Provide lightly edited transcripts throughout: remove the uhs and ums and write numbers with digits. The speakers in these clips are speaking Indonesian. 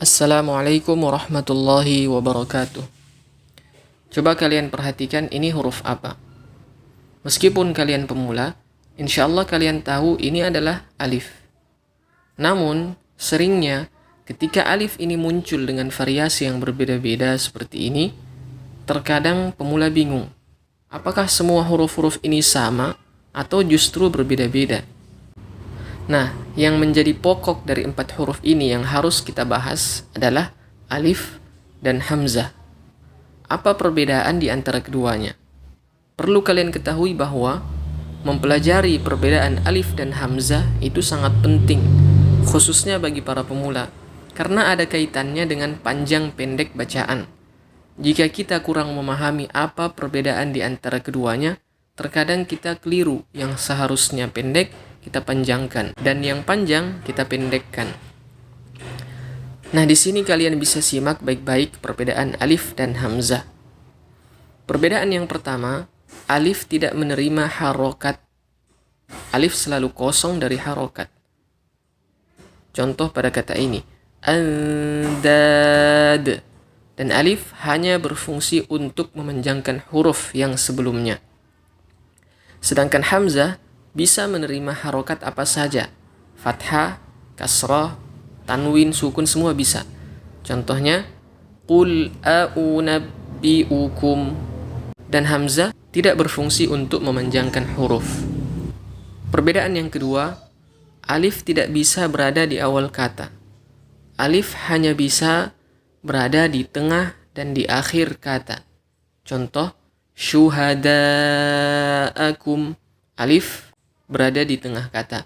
Assalamualaikum warahmatullahi wabarakatuh. Coba kalian perhatikan ini huruf apa. Meskipun kalian pemula, insya Allah kalian tahu ini adalah alif. Namun, seringnya ketika alif ini muncul dengan variasi yang berbeda-beda seperti ini, terkadang pemula bingung. Apakah semua huruf-huruf ini sama atau justru berbeda-beda? Nah, yang menjadi pokok dari 4 huruf ini yang harus kita bahas adalah alif dan hamzah. Apa perbedaan di antara keduanya? Perlu kalian ketahui bahwa mempelajari perbedaan alif dan hamzah itu sangat penting, khususnya bagi para pemula, karena ada kaitannya dengan panjang pendek bacaan. Jika kita kurang memahami apa perbedaan di antara keduanya, terkadang kita keliru, yang seharusnya pendek kita panjangkan dan yang panjang kita pendekkan. Nah, di sini kalian bisa simak baik-baik perbedaan alif dan hamzah. Perbedaan yang pertama, alif tidak menerima harokat. Alif selalu kosong dari harokat. Contoh pada kata ini, andad. Dan alif hanya berfungsi untuk memanjangkan huruf yang sebelumnya. Sedangkan hamzah bisa menerima harokat apa saja. Fathah, kasrah, tanwin, sukun, semua bisa. Contohnya, qul a'unabbi'ukum. Dan hamzah tidak berfungsi untuk memanjangkan huruf. Perbedaan yang kedua, alif tidak bisa berada di awal kata. Alif hanya bisa berada di tengah dan di akhir kata. Contoh, syuhada'akum. Alif berada di tengah kata.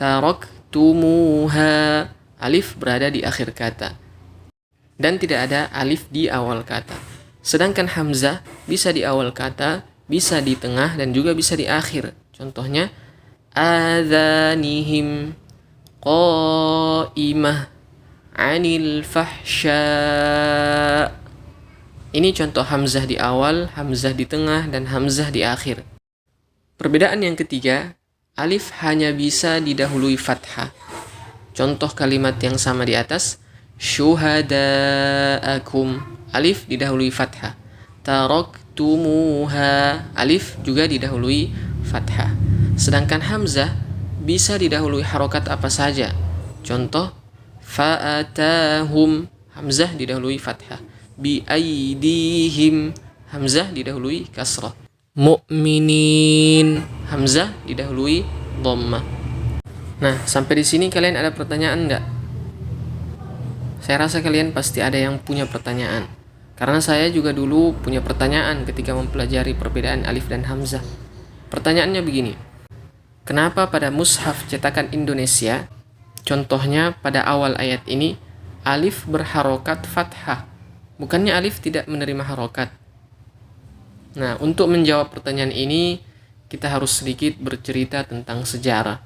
Taraktumuha. Alif berada di akhir kata. Dan tidak ada alif di awal kata. Sedangkan hamzah bisa di awal kata, bisa di tengah, dan juga bisa di akhir. Contohnya, adhanihim qaimah anil fahsya. Ini contoh hamzah di awal, hamzah di tengah, dan hamzah di akhir. Perbedaan yang ketiga, alif hanya bisa didahului fathah. Contoh kalimat yang sama di atas, syuhada'akum. Alif didahului fathah. Taraktumuha. Alif juga didahului fathah. Sedangkan hamzah bisa didahului harokat apa saja. Contoh, fa'atahum. Hamzah didahului fathah. Bi'aidihim. Hamzah didahului kasrah. Mu'minin. Hamzah didahului dhammah. Nah, sampai di sini kalian ada pertanyaan enggak? Saya rasa kalian pasti ada yang punya pertanyaan. Karena saya juga dulu punya pertanyaan ketika mempelajari perbedaan alif dan hamzah. Pertanyaannya begini. Kenapa pada mushaf cetakan Indonesia, contohnya pada awal ayat ini, alif berharokat fathah? Bukannya alif tidak menerima harokat? Nah, untuk menjawab pertanyaan ini, kita harus sedikit bercerita tentang sejarah.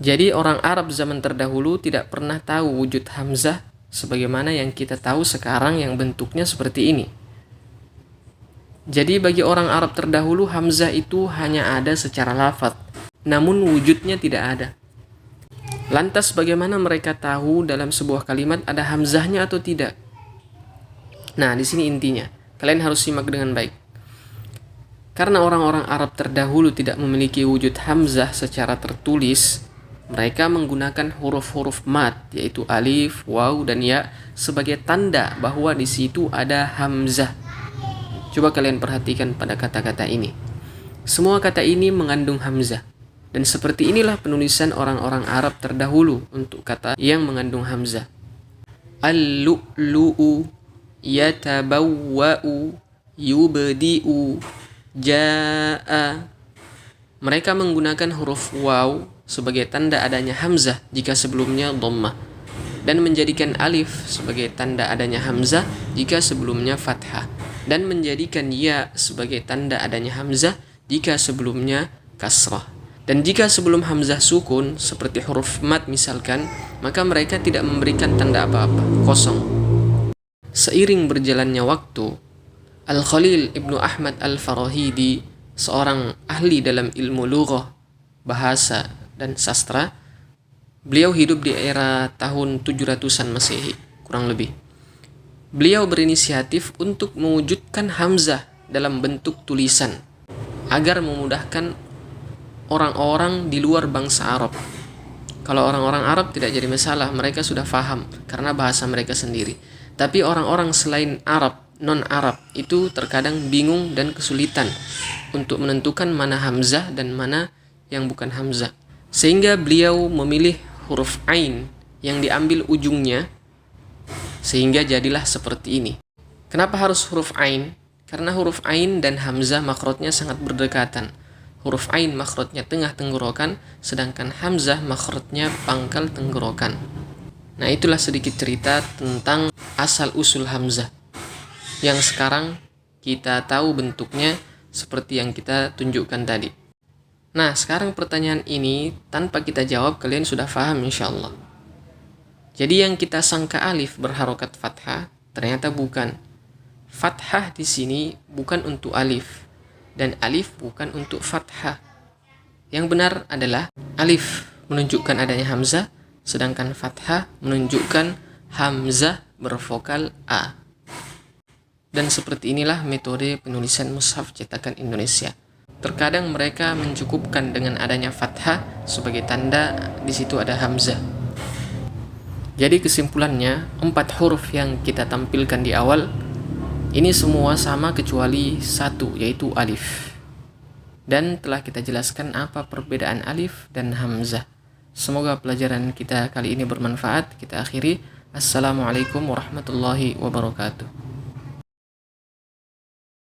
Jadi, orang Arab zaman terdahulu tidak pernah tahu wujud hamzah sebagaimana yang kita tahu sekarang yang bentuknya seperti ini. Jadi, bagi orang Arab terdahulu, hamzah itu hanya ada secara lafaz, namun wujudnya tidak ada. Lantas, bagaimana mereka tahu dalam sebuah kalimat ada hamzahnya atau tidak? Nah, di sini intinya. Kalian harus simak dengan baik. Karena orang-orang Arab terdahulu tidak memiliki wujud hamzah secara tertulis, mereka menggunakan huruf-huruf mad, yaitu alif, waw, dan ya, sebagai tanda bahwa di situ ada hamzah. Coba kalian perhatikan pada kata-kata ini. Semua kata ini mengandung hamzah. Dan seperti inilah penulisan orang-orang Arab terdahulu untuk kata yang mengandung hamzah. Al-lu'lu'u, yatabawwa'u, yubdi'u, ja'a. Mereka menggunakan huruf waw sebagai tanda adanya hamzah jika sebelumnya dhammah, dan menjadikan alif sebagai tanda adanya hamzah jika sebelumnya fathah, dan menjadikan ya sebagai tanda adanya hamzah jika sebelumnya kasrah. Dan jika sebelum hamzah sukun seperti huruf mad misalkan, maka mereka tidak memberikan tanda apa-apa, kosong. Seiring berjalannya waktu, Al-Khalil Ibnu Ahmad Al-Farahidi, seorang ahli dalam ilmu lughah, bahasa, dan sastra, beliau hidup di era tahun 700-an Masehi. kurang lebih. Beliau berinisiatif untuk mewujudkan hamzah dalam bentuk tulisan agar memudahkan orang-orang di luar bangsa Arab. Kalau orang-orang Arab tidak jadi masalah, mereka sudah faham karena bahasa mereka sendiri. Tapi orang-orang selain Arab, non-Arab itu terkadang bingung dan kesulitan untuk menentukan mana hamzah dan mana yang bukan hamzah. Sehingga beliau memilih huruf ain yang diambil ujungnya, sehingga jadilah seperti ini. Kenapa harus huruf ain? Karena huruf ain dan hamzah makhrajnya sangat berdekatan. Huruf ain makhrajnya tengah tenggorokan, sedangkan hamzah makhrajnya pangkal tenggorokan. Nah, itulah sedikit cerita tentang asal-usul hamzah yang sekarang kita tahu bentuknya seperti yang kita tunjukkan tadi. Nah, sekarang pertanyaan ini tanpa kita jawab kalian sudah paham insyaallah. Jadi yang kita sangka alif berharokat fathah ternyata bukan. Fathah di sini bukan untuk alif dan alif bukan untuk fathah. Yang benar adalah alif menunjukkan adanya hamzah, sedangkan fathah menunjukkan hamzah bervokal a. Dan seperti inilah metode penulisan mushaf cetakan Indonesia. Terkadang mereka mencukupkan dengan adanya fathah sebagai tanda di situ ada hamzah. Jadi kesimpulannya, 4 huruf yang kita tampilkan di awal ini semua sama kecuali satu, yaitu alif. Dan telah kita jelaskan apa perbedaan alif dan hamzah. Semoga pelajaran kita kali ini bermanfaat. Kita akhiri. Assalamualaikum warahmatullahi wabarakatuh.